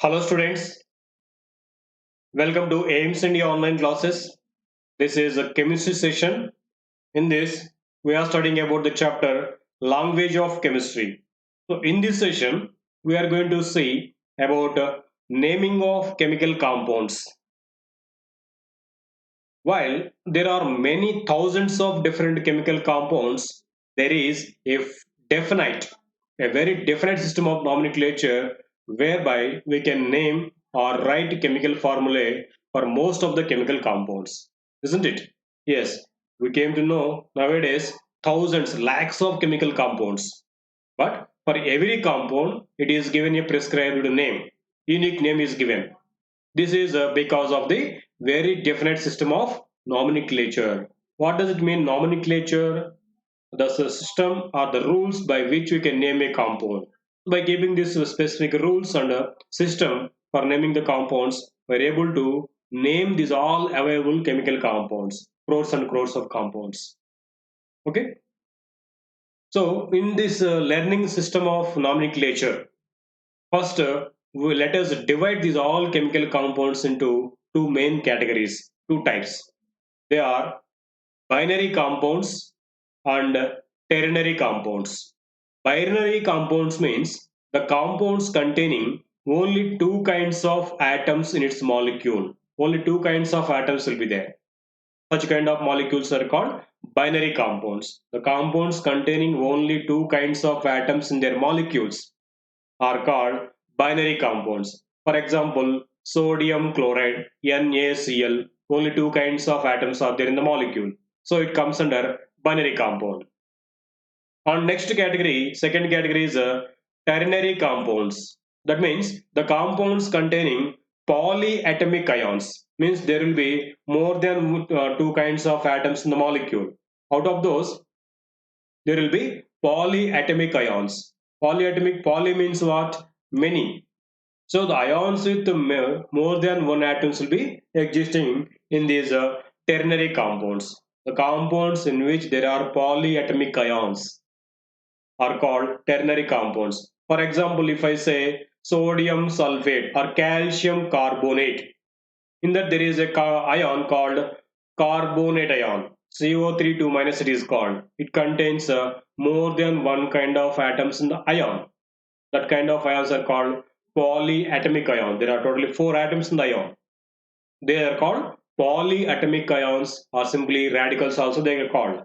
Hello students, welcome to aimsindia online classes. This is a chemistry session. In this, we are studying about the chapter language of chemistry. So in this session, we are going to see about naming of chemical compounds. While there are many thousands of different chemical compounds, there is definite, a very definite system of nomenclature whereby we can name or write chemical formulae for most of the chemical compounds, isn't it? Yes, we came to know nowadays thousands, lakhs of chemical compounds. But for every compound, it is given a prescribed name. Unique name is given. This is because of the very definite system of nomenclature. What does it mean, nomenclature? The system or the rules by which we can name a compound. By keeping these specific rules and system for naming the compounds, we are able to name these all available chemical compounds, crores and crores of compounds. Okay. So in this learning system of nomenclature, first, let us divide these all chemical compounds into two main categories, two types. They are binary compounds and ternary compounds. Binary compounds means the compounds containing only two kinds of atoms in its molecule. Only two kinds of atoms will be there. Such kind of molecules are called binary compounds. The compounds containing only two kinds of atoms in their molecules are called binary compounds. For example, sodium chloride, NaCl, only two kinds of atoms are there in the molecule. So it comes under binary compound. On next category, second category is ternary compounds. That means the compounds containing polyatomic ions. Means there will be more than two kinds of atoms in the molecule. Out of those, there will be polyatomic ions. Poly means what? Many. So the ions with more than one atoms will be existing in these ternary compounds. The compounds in which there are polyatomic ions are called ternary compounds. For example, if I say sodium sulfate or calcium carbonate, in that there is a ion called carbonate ion. CO3 2 minus it is called. It contains more than one kind of atoms in the ion. That kind of ions are called polyatomic ion. There are totally four atoms in the ion. They are called polyatomic ions or simply radicals also they are called.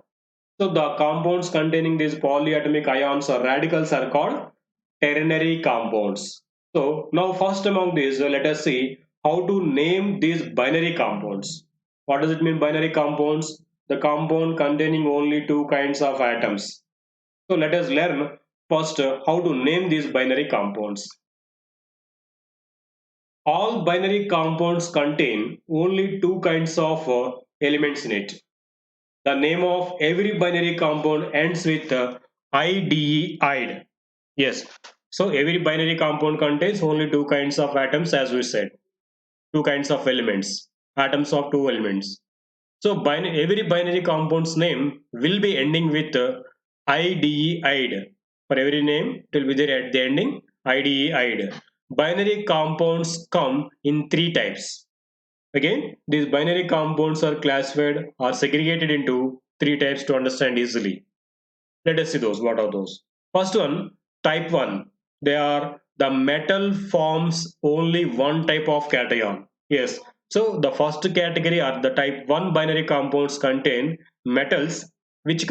So the compounds containing these polyatomic ions or radicals are called ternary compounds. So now first among these, let us see how to name these binary compounds. What does it mean binary compounds? The compound containing only two kinds of atoms. So let us learn first how to name these binary compounds. All binary compounds contain only two kinds of elements in it. The name of every binary compound ends with IDE. Yes. So every binary compound contains only two kinds of atoms, as we said. Two kinds of elements. Atoms of two elements. So every binary compound's name will be ending with IDE. For every name, it will be there at the ending IDE. Binary compounds come in three types. Again, these binary compounds are classified or segregated into three types to understand easily. Let us see those. What are those? First one, type 1. They are the metal forms only one type of cation. Yes. So the first category are the type 1 binary compounds contain metals which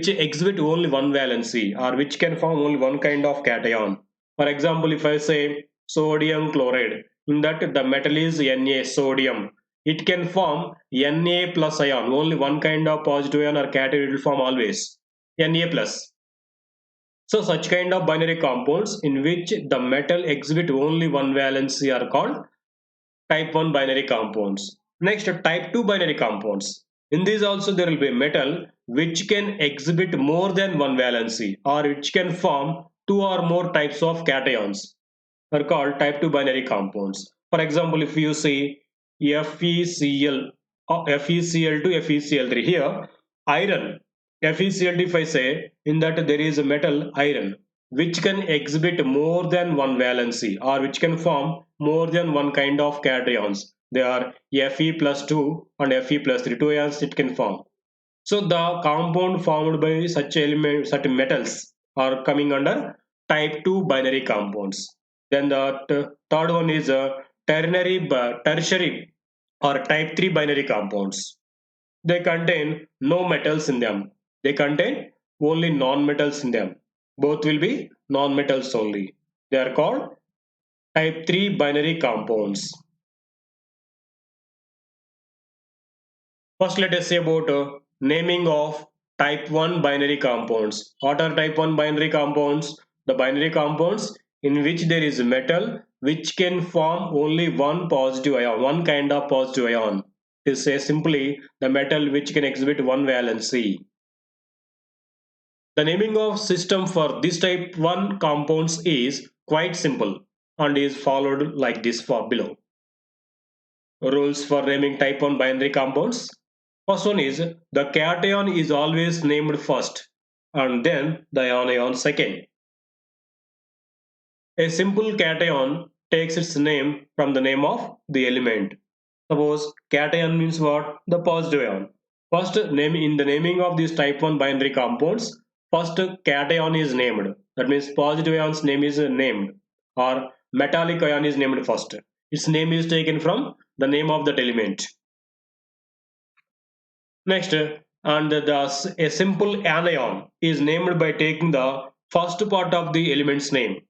exhibit only one valency or which can form only one kind of cation. For example, if I say sodium chloride, in that the metal is Na, sodium. It can form Na plus ion, only one kind of positive ion or cation it will form always. Na plus. So such kind of binary compounds in which the metal exhibit only one valency are called type 1 binary compounds. Next, type 2 binary compounds. In these also there will be metal which can exhibit more than one valency or which can form two or more types of cations are called type 2 binary compounds. For example, if you see FeCl or FeCl to FeCl3 here, iron FeCl2 if I say in that there is a metal iron. which can exhibit more than one valency or which can form more than one kind of cations. They are Fe plus 2 and Fe plus 3, two ions it can form. So the compound formed by such element, such metals are coming under type 2 binary compounds. Then the third one is tertiary or type 3 binary compounds. They contain no metals in them. They contain only non-metals in them. Both will be non-metals only. They are called type 3 binary compounds. First, let us say about naming of type 1 binary compounds. What are type 1 binary compounds? The binary compounds in which there is metal which can form only one positive ion, one kind of positive ion. To say simply, the metal which can exhibit one valency. The naming of system for this type 1 compounds is quite simple and is followed like this for below. Rules for naming type 1 binary compounds. First one is the cation is always named first and then the anion second. A simple cation takes its name from the name of the element. Suppose cation means what? The positive ion. First name in the naming of these type 1 binary compounds, first cation is named. That means positive ion's name is named or metallic ion is named first. Its name is taken from the name of that element. Next, and a simple anion is named by taking the first part of the element's name.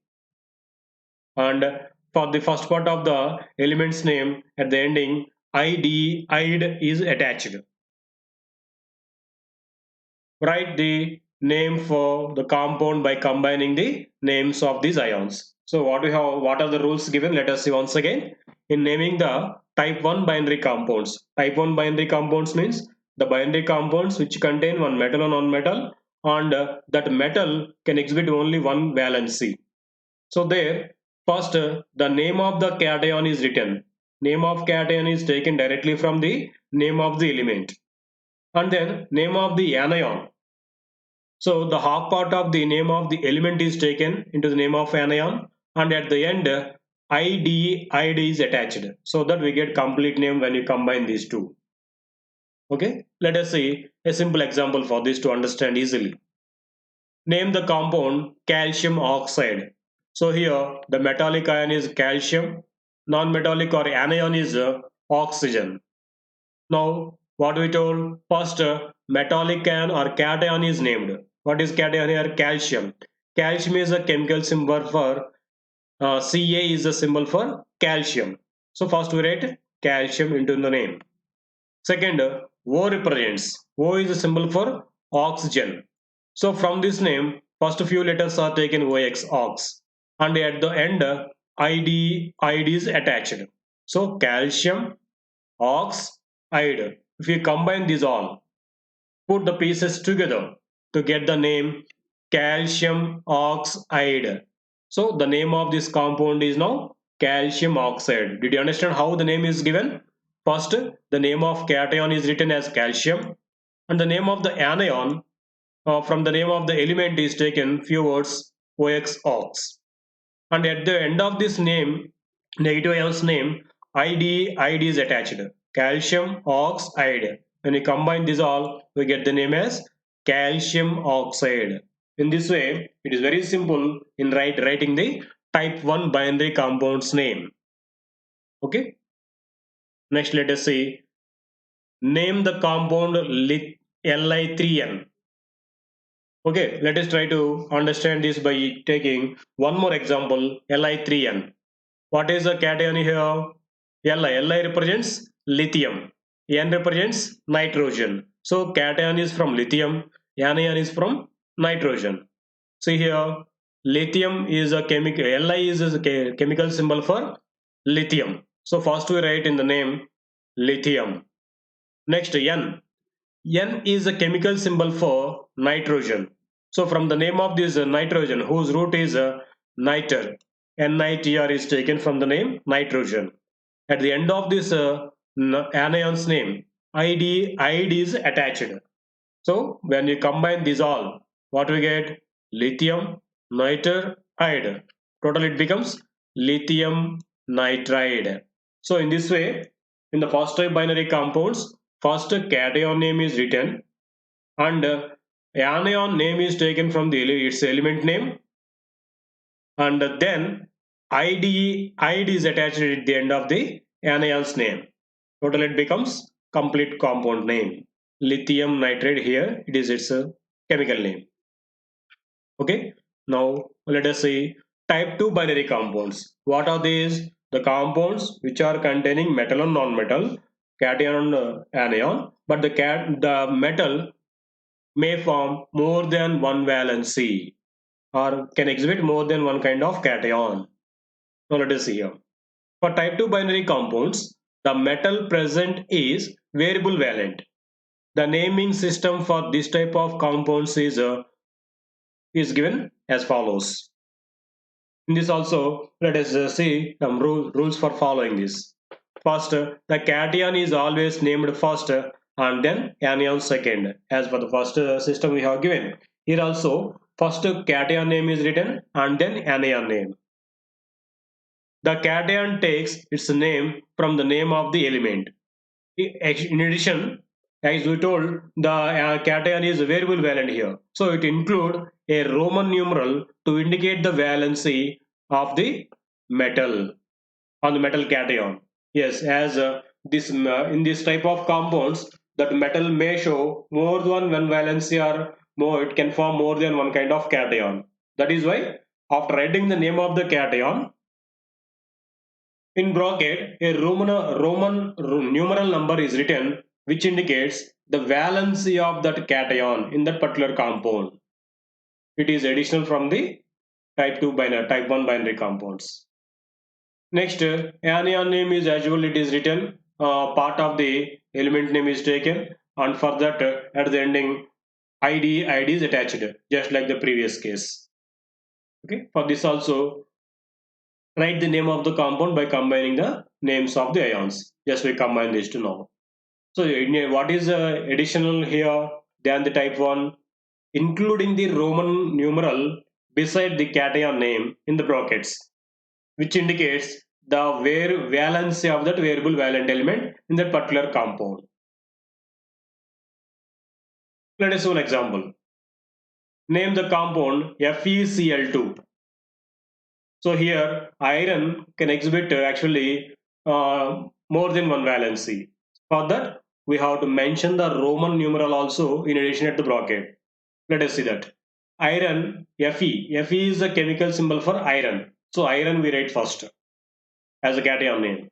And for the first part of the element's name at the ending, id is attached. Write the name for the compound by combining the names of these ions. So what we have, what are the rules given? Let us see once again. In naming the type 1 binary compounds, type 1 binary compounds means the binary compounds which contain one metal or non-metal, and that metal can exhibit only one valency. So there, first the name of the cation is written. Name of cation is taken directly from the name of the element, and then name of the anion. So the half part of the name of the element is taken into the name of anion, and at the end id is attached, so that we get complete name when you combine these two. Okay, let us see a simple example for this to understand easily. Name the compound calcium oxide. So here the metallic ion is calcium, non-metallic or anion is oxygen. Now what we told, first metallic ion or cation is named. What is cation here? Calcium. Calcium is a chemical symbol for Ca is a symbol for calcium. So first we write calcium into the name. Second, O represents. O is a symbol for oxygen. So from this name, first few letters are taken OX, ox, and at the end id is attached. So calcium, ox, ide. If you combine these all, put the pieces together to get the name calcium oxide. So the name of this compound is now calcium oxide. Did you understand how the name is given? First, the name of cation is written as calcium, and the name of the anion from the name of the element is taken few words OX, ox. And at the end of this name, negative ion's name, id is attached. Calcium oxide. When we combine this all, we get the name as calcium oxide. In this way, it is very simple in writing the type 1 binary compound's name. Okay. Next, let us see. Name the compound Li3N. Okay, let us try to understand this by taking one more example, Li3N. What is the cation here? Li represents lithium. N represents nitrogen. So cation is from lithium, anion is from nitrogen. See here, lithium is a chemical, Li is a chemical symbol for lithium. So first we write in the name lithium. Next N. N is a chemical symbol for nitrogen. So from the name of this nitrogen, whose root is niter, NITR is taken from the name nitrogen. At the end of this anion's name, id is attached. So when we combine these all, what we get? Lithium nitride. Total it becomes lithium nitride. So in this way, in the first type binary compounds, first cation name is written and anion name is taken from its element name, and then id is attached at the end of the anion's name. Total it becomes complete compound name. Lithium nitride, here it is its chemical name. Okay, now let us see type 2 binary compounds. What are these? The compounds which are containing metal and non-metal, cation and anion, but the metal may form more than one valency or can exhibit more than one kind of cation. Now let us see here. For type 2 binary compounds, the metal present is variable valent. The naming system for this type of compounds is given as follows. In this also, let us see some rules for following this. First, the cation is always named first and then anion second, as for the first system we have given. Here also, first cation name is written and then anion name. The cation takes its name from the name of the element. In addition, as we told, the cation is variable valent here. So it includes a Roman numeral to indicate the valency of the metal on the metal cation. Yes, as this in this type of compounds, that metal may show more than one valency or more. It can form more than one kind of cation. That is why after writing the name of the cation, in bracket, a Roman numeral number is written which indicates the valency of that cation in that particular compound. It is additional from the type 1 binary compounds. Next, anion name is as usual, it is written, part of the element name is taken, and for that at the ending ID is attached, just like the previous case. Okay, for this also, write the name of the compound by combining the names of the ions. Just we combine these two now. So what is additional here than the type 1? Including the Roman numeral beside the cation name in the brackets, which indicates the valency of that variable valent element in that particular compound. Let us see one example. Name the compound FeCl2. So here iron can exhibit actually more than one valency. For that, we have to mention the Roman numeral also in addition at the bracket. Let us see that. Iron, Fe is the chemical symbol for iron. So iron we write first as a cation name.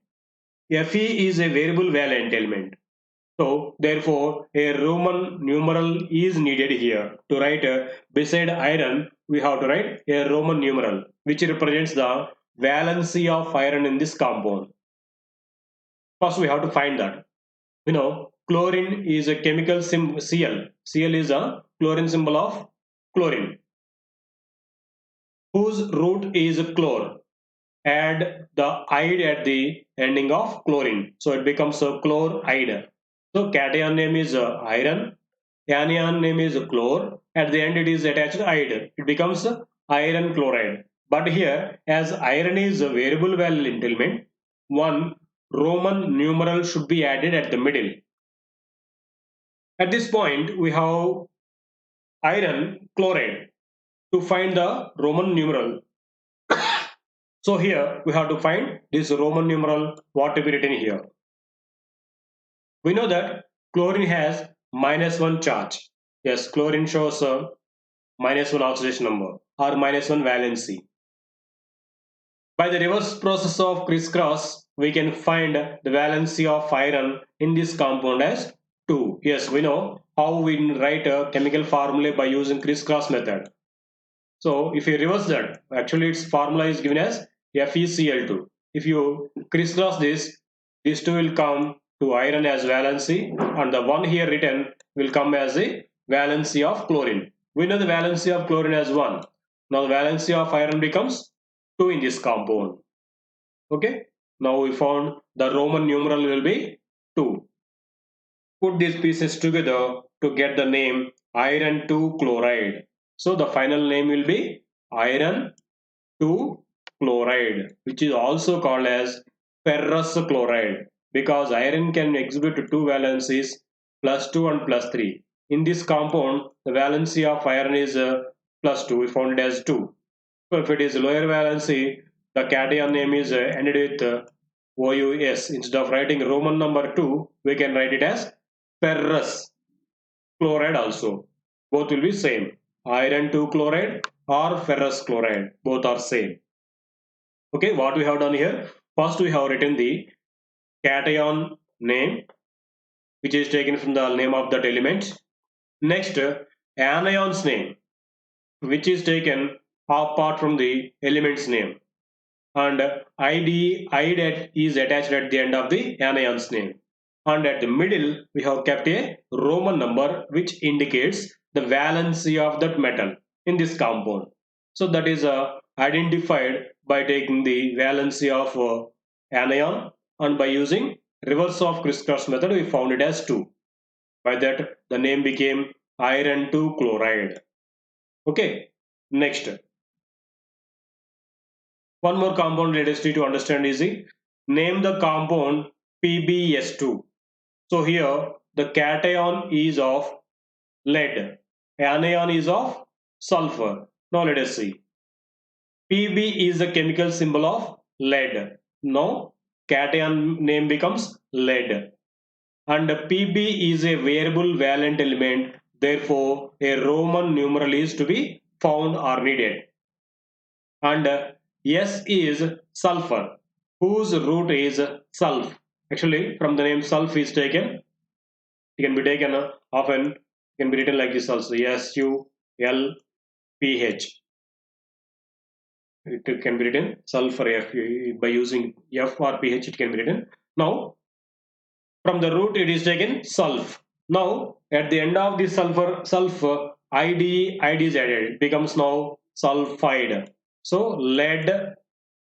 Fe is a variable valent element. So therefore a Roman numeral is needed here. To write beside iron, we have to write a Roman numeral which represents the valency of iron in this compound. First we have to find that. Chlorine is a chemical symbol, Cl. Cl is a chlorine symbol of chlorine, whose root is chlor. Add the ide at the ending of chlorine, so it becomes a chloride. So cation name is iron, anion name is chlor. At the end it is attached ide. It becomes iron chloride. But here, as iron is a variable valent element, one Roman numeral should be added at the middle. At this point, we have iron chloride. To find the Roman numeral, so here we have to find this Roman numeral, what to be written here. We know that chlorine has -1 charge. Yes, chlorine shows a -1 oxidation number or -1 valency. By the reverse process of crisscross, we can find the valency of iron in this compound as 2. Yes, we know how we write a chemical formula by using crisscross method. So if you reverse that, actually its formula is given as FeCl2. If you crisscross this, these two will come to iron as valency, and the one here written will come as the valency of chlorine. We know the valency of chlorine as 1. Now the valency of iron becomes 2 in this compound. Okay, now we found the Roman numeral will be 2. Put these pieces together to get the name iron 2 chloride. So the final name will be iron 2 chloride, which is also called as ferrous chloride, because iron can exhibit two valencies plus 2 and plus 3. In this compound, the valency of iron is plus 2, we found it as 2. So if it is lower valency, the cation name is ended with OUS. Instead of writing Roman number 2, we can write it as ferrous chloride also. Both will be same. Iron 2 chloride or ferrous chloride. Both are same. Okay, what we have done here? First we have written the cation name, which is taken from the name of that element. Next, anion's name, which is taken apart from the element's name. And id is attached at the end of the anion's name. And at the middle, we have kept a Roman number which indicates the valency of that metal in this compound. So that is identified by taking the valency of anion, and by using reverse of crisscross method, we found it as 2. By that, the name became iron 2 chloride. Okay, next. One more compound let us need to understand is the name the compound PbS2. So here the cation is of lead, anion is of sulfur. Now let us see. Pb is the chemical symbol of lead. Now cation name becomes lead. And Pb is a variable valent element. Therefore, a Roman numeral is to be found or needed. And S is sulfur, whose root is sulf. Actually, from the name sulf is taken, it can be taken often, can be written like this also, SULPH. It can be written sulfur F, by using F or PH it can be written. Now, from the root it is taken sulf. Now, at the end of this sulfur, ID is added, it becomes now sulfide. So lead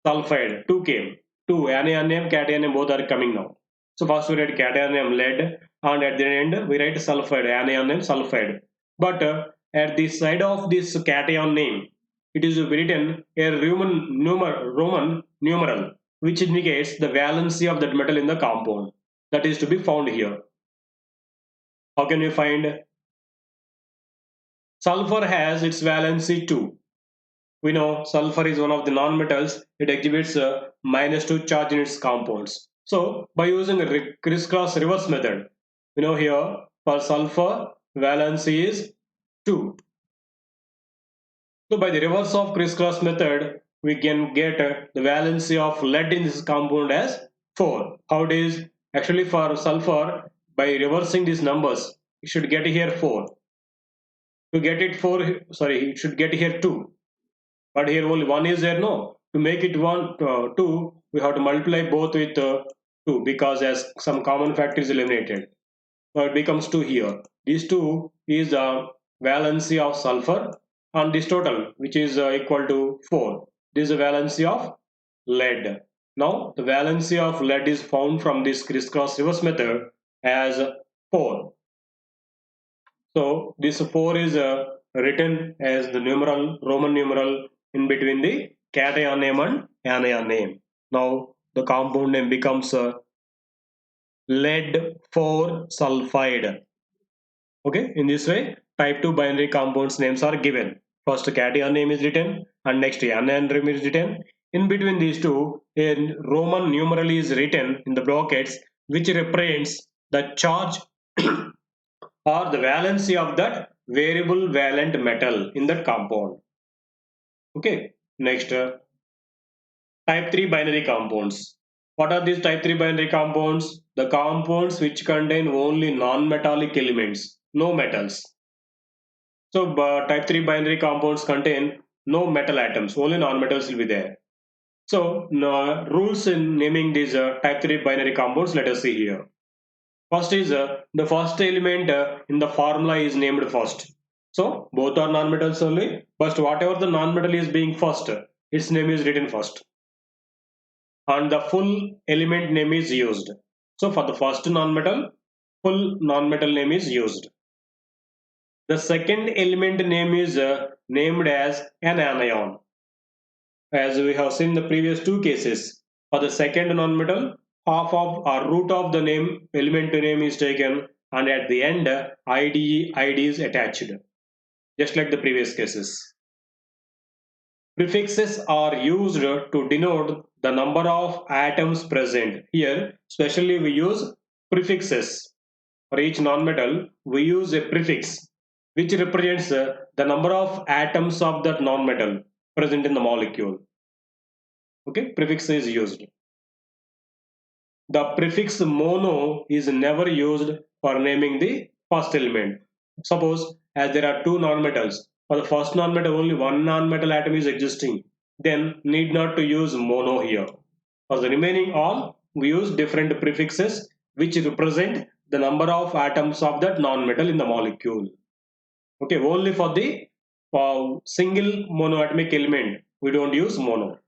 sulfide 2 came. 2 anion name, cation name both are coming now. So first we write cation name lead, and at the end we write sulfide, anion name sulfide. But at the side of this cation name, it is written a Roman numeral, which indicates the valency of that metal in the compound. That is to be found here. How can we find? Sulfur has its valency 2. We know sulfur is one of the non-metals. It exhibits a -2 charge in its compounds. So by using a crisscross reverse method, we know here for sulfur valency is 2. So by the reverse of crisscross method, we can get the valency of lead in this compound as 4. How it is? Actually for sulfur, by reversing these numbers, you should get here 4. To get it 4, sorry, it should get here 2. But here only 1 is there, no. To make it 2, we have to multiply both with 2, because as some common factor is eliminated. So it becomes 2 here. These 2 is the valency of sulfur, and this total, which is equal to 4. This is the valency of lead. Now the valency of lead is found from this crisscross reverse method as 4. So this 4 is written as the Roman numeral in between the cation name and anion name. Now the compound name becomes lead 4 sulfide. Okay, in this way type 2 binary compounds names are given. First cation name is written and next anion name is written. In between these two, a Roman numeral is written in the brackets, which represents the charge or the valency of that variable valent metal in that compound. Okay, next type 3 binary compounds. What are these type 3 binary compounds? The compounds which contain only non-metallic elements, no metals. So type 3 binary compounds contain no metal atoms, only non-metals will be there. So rules in naming these type 3 binary compounds, let us see here. First is the first element in the formula is named first. So both are non-metals only, but whatever the non-metal is being first, its name is written first. And the full element name is used. So for the first non-metal, full non-metal name is used. The second element name is named as an anion. As we have seen in the previous two cases, for the second nonmetal, half of or root of the name element name is taken, and at the end ID is attached, just like the previous cases. Prefixes are used to denote the number of atoms present. Here, especially we use prefixes. For each nonmetal, we use a prefix which represents the number of atoms of that nonmetal present in the molecule. Okay, prefix is used. The prefix mono is never used for naming the first element. Suppose as there are two nonmetals, for the first nonmetal only one nonmetal atom is existing, then need not to use mono here. For the remaining all, we use different prefixes which represent the number of atoms of that nonmetal in the molecule. Okay, only for the single monoatomic element, we don't use mono.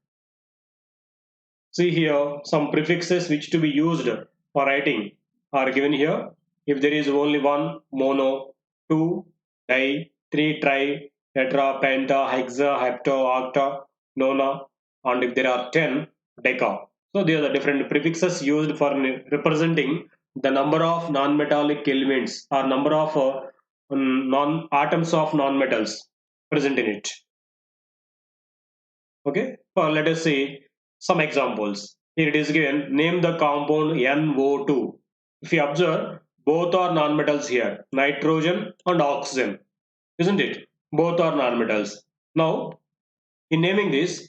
See here, some prefixes which to be used for writing are given here. If there is only one mono, two di, three tri, tetra, penta, hexa, hepta, octa, nona, and if there are 10, deca. So these are the different prefixes used for representing the number of non-metallic elements or number of non-atoms of non-metals present in it. Okay, let us see some examples. Here it is given, name the compound NO2. If you observe, both are nonmetals here, nitrogen and oxygen, isn't it? Both are nonmetals. Now, in naming this,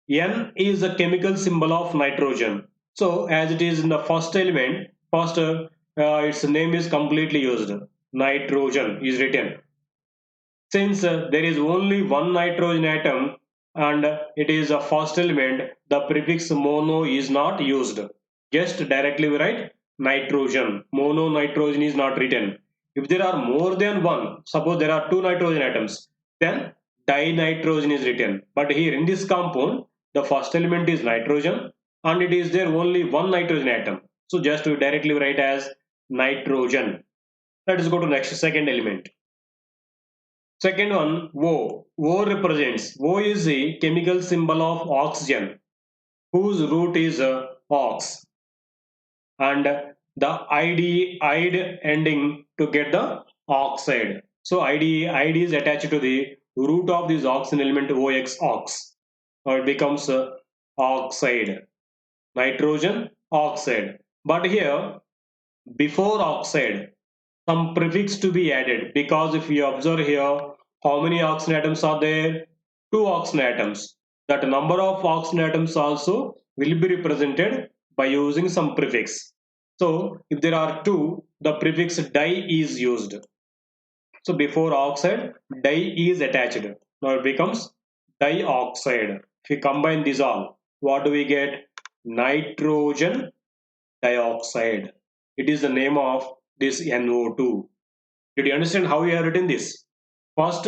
N is the chemical symbol of nitrogen. So, as it is in the first element, first its name is completely used. Nitrogen is written. Since there is only one nitrogen atom and it is a first element, the prefix mono is not used. Just directly we write nitrogen. Mono nitrogen is not written. If there are more than one, suppose there are two nitrogen atoms, then dinitrogen is written. But here in this compound, the first element is nitrogen and it is there only one nitrogen atom. So just we directly write as nitrogen. Let us go to next second element. Second one, O. O represents, O is the chemical symbol of oxygen, whose root is ox. And the ide ending to get the oxide. So ide is attached to the root of this oxygen element OX, ox. Or it becomes oxide. Nitrogen, oxide. But here, before oxide, some prefix to be added, because if you observe here how many oxygen atoms are there, two oxygen atoms, that number of oxygen atoms also will be represented by using some prefix. So if there are two, the prefix di is used. So before oxide, di is attached. Now it becomes dioxide. If we combine these all, what do we get? Nitrogen dioxide. It is the name of this NO2. Did you understand how we have written this? First,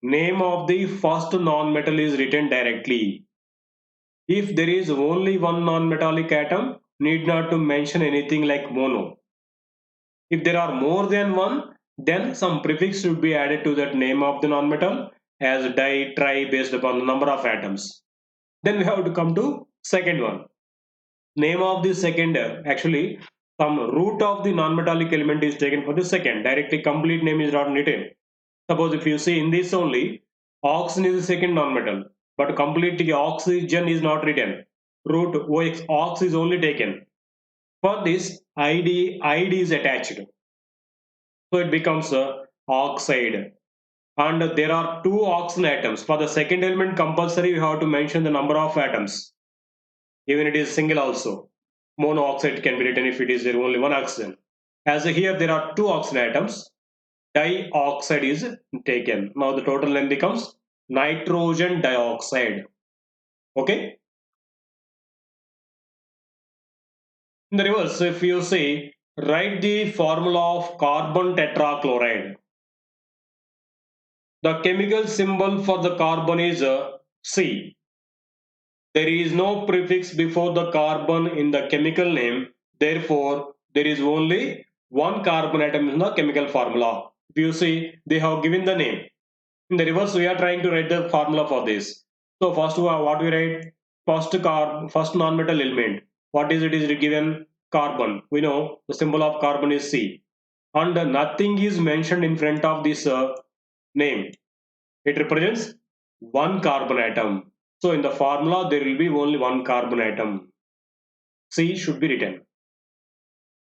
name of the first non-metal is written directly. If there is only one non-metallic atom, need not to mention anything like mono. If there are more than one, then some prefix should be added to that name of the non-metal as di, tri based upon the number of atoms. Then we have to come to second one. Name of the second, actually some root of the non-metallic element is taken for the second. Directly complete name is not written. Suppose if you see in this only, oxygen is the second non-metal, but completely oxygen is not written. Root OX, ox is only taken. For this, id is attached. So it becomes oxide. And there are two oxygen atoms. For the second element, compulsory we have to mention the number of atoms. Even it is single also. Monooxide can be written if it is there only one oxygen. As here there are two oxygen atoms, dioxide is taken. Now the total name becomes nitrogen dioxide. Okay. In the reverse, if you say write the formula of carbon tetrachloride. The chemical symbol for the carbon is C. There is no prefix before the carbon in the chemical name. Therefore, there is only one carbon atom in the chemical formula. If you see, they have given the name. In the reverse, we are trying to write the formula for this. So first, what we write? First non-metal element. What is it? Is it given carbon? We know the symbol of carbon is C, and nothing is mentioned in front of this name. It represents one carbon atom. So in the formula, there will be only one carbon atom. C should be written.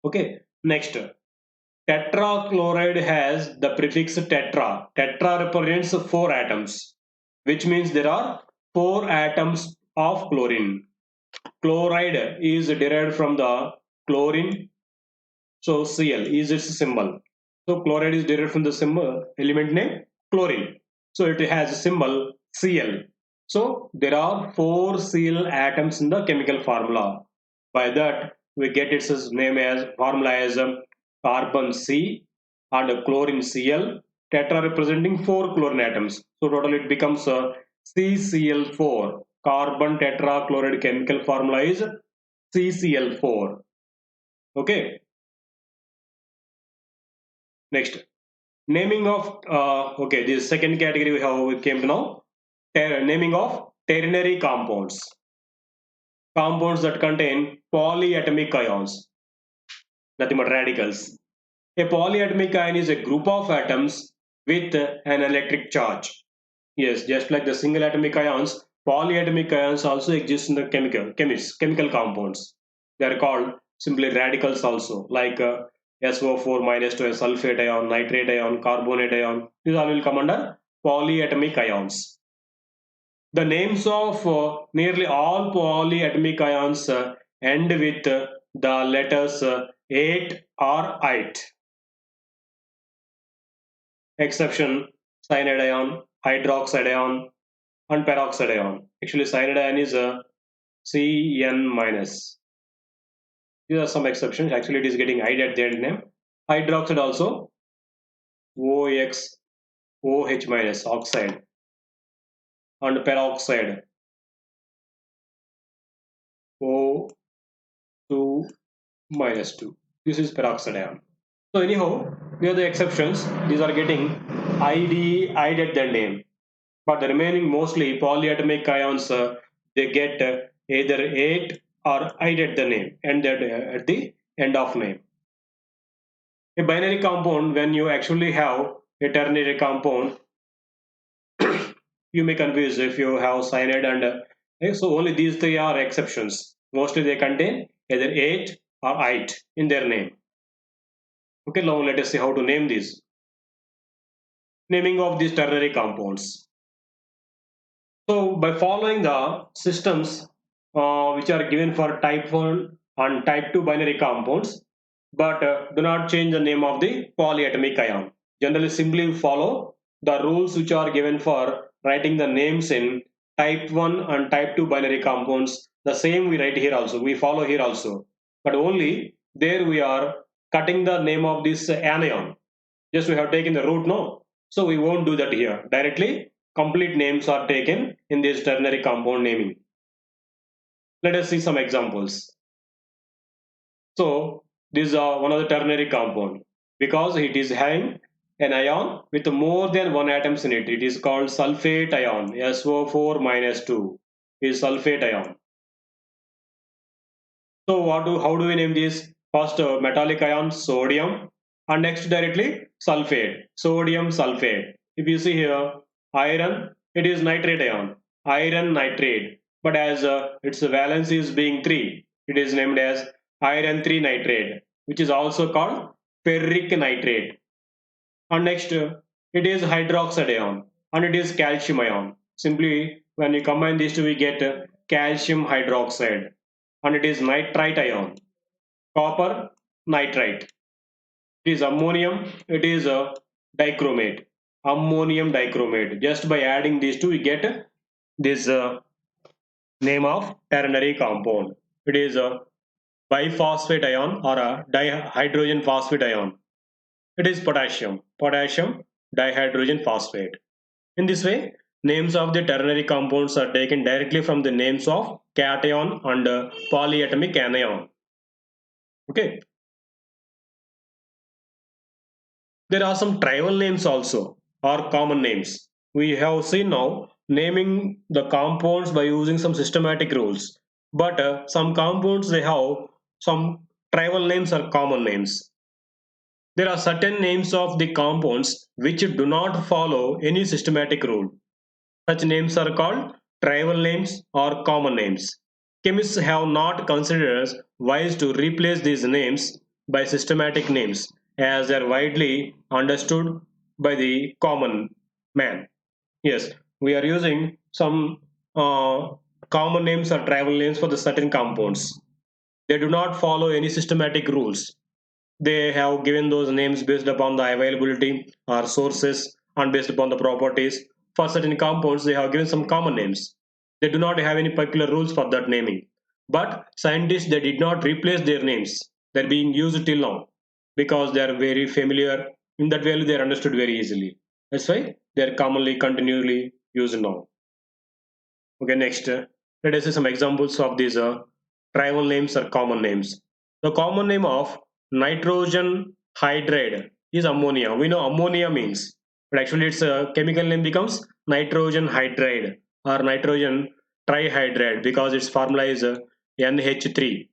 Okay. Next, tetrachloride has the prefix tetra. Tetra represents four atoms, which means there are four atoms of chlorine. Chloride is derived from the chlorine, so Cl is its symbol. So chloride is derived from the symbol element name chlorine. So it has a symbol Cl. So there are four Cl atoms in the chemical formula. By that we get its name as formula as carbon C and chlorine Cl. Tetra representing four chlorine atoms. So total it becomes CCl4. Carbon tetrachloride chemical formula is CCl4. Okay. Next, naming of okay, this second category we came to know. Naming of ternary compounds. Compounds that contain polyatomic ions, nothing but radicals. A polyatomic ion is a group of atoms with an electric charge. Yes, just like the single atomic ions, polyatomic ions also exist in the chemical compounds. They are called simply radicals also, like SO4 minus to a sulfate ion, nitrate ion, carbonate ion. These all will come under polyatomic ions. The names of nearly all polyatomic ions end with the letters 8 or 8. Exception: cyanide ion, hydroxide ion, and peroxide ion. Actually, cyanide ion is a Cn minus. These are some exceptions. Actually, it is getting ide at the end name. Hydroxide also OX, OH minus oxide, and peroxide O2 minus 2. This is peroxide ion. So anyhow, these are the exceptions. These are getting ide at the name. But the remaining mostly polyatomic ions, they get either 8 or ide at the name and at the end of name. A binary compound, when you actually have a ternary compound, you may confuse if you have cyanide and so only these three are exceptions. Mostly they contain either 8 or 8 in their name. Okay, now let us see how to name these. Naming of these ternary compounds. So by following the systems which are given for type 1 and type 2 binary compounds, but do not change the name of the polyatomic ion. Generally simply follow the rules which are given for writing the names in type 1 and type 2 binary compounds. The same we write here also, we follow here also, but only there we are cutting the name of this anion. Just we have taken the root, no? So we won't do that here. Directly complete names are taken in this ternary compound naming. Let us see some examples. So this is one of the ternary compound because it is having an ion with more than one atoms in it. It is called sulfate ion. SO4 minus 2 is sulfate ion. So how do we name this? First metallic ion sodium and next directly sulfate, sodium sulfate. If you see here iron, it is nitrate ion, iron nitrate, but as its valence is being 3, it is named as iron 3 nitrate, which is also called ferric nitrate. And next it is hydroxide ion and it is calcium ion. Simply when you combine these two we get calcium hydroxide and it is nitrite ion, copper nitrite. It is ammonium, it is a dichromate, ammonium dichromate. Just by adding these two we get this name of ternary compound. It is a biphosphate ion or a dihydrogen phosphate ion. It is potassium, potassium dihydrogen phosphate. In this way, names of the ternary compounds are taken directly from the names of cation and polyatomic anion. Okay. There are some tribal names also, or common names. We have seen now naming the compounds by using some systematic rules. But some compounds they have some tribal names or common names. There are certain names of the compounds which do not follow any systematic rule. Such names are called tribal names or common names. Chemists have not considered wise to replace these names by systematic names as they are widely understood by the common man. Yes, we are using some common names or tribal names for the certain compounds. They do not follow any systematic rules. They have given those names based upon the availability or sources and based upon the properties. For certain compounds, they have given some common names. They do not have any particular rules for that naming. But scientists, they did not replace their names. They're being used till now because they are very familiar. In that way, they are understood very easily. That's why they are commonly, continually used now. Okay, next, let us see some examples of these tribal names or common names. The common name of nitrogen hydride is ammonia. We know ammonia means, but actually its chemical name becomes nitrogen hydride or nitrogen trihydride because its formula is NH3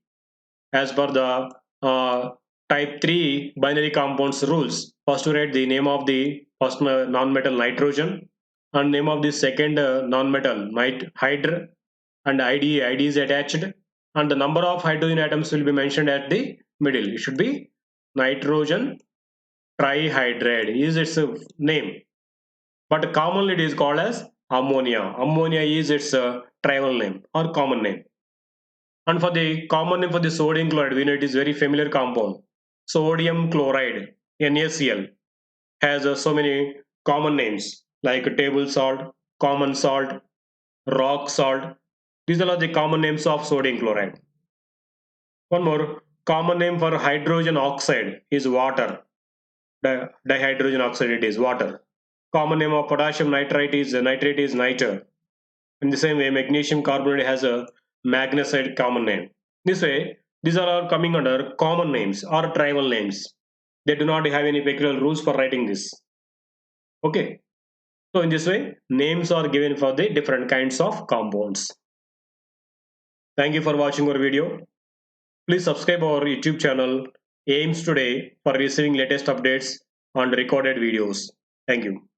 as per the uh, type 3 binary compounds rules. First to write the name of the first non-metal nitrogen and name of the second non-metal hydr and ID is attached and the number of hydrogen atoms will be mentioned at the middle. It should be nitrogen trihydride is its name, but commonly it is called as ammonia. Ammonia is its tribal name or common name. And for the common name for the sodium chloride, we know it is very familiar compound. Sodium chloride, NaCl, has so many common names like table salt, common salt, rock salt. These are all the common names of sodium chloride. One more common name for hydrogen oxide is water. Dihydrogen oxide it is water. Common name of potassium nitrate is niter. In the same way, magnesium carbonate has a magnesite common name. This way, these are all coming under common names or tribal names. They do not have any peculiar rules for writing this. Okay. So in this way, names are given for the different kinds of compounds. Thank you for watching our video. Please subscribe our YouTube channel Aims Today for receiving latest updates on recorded videos. Thank you.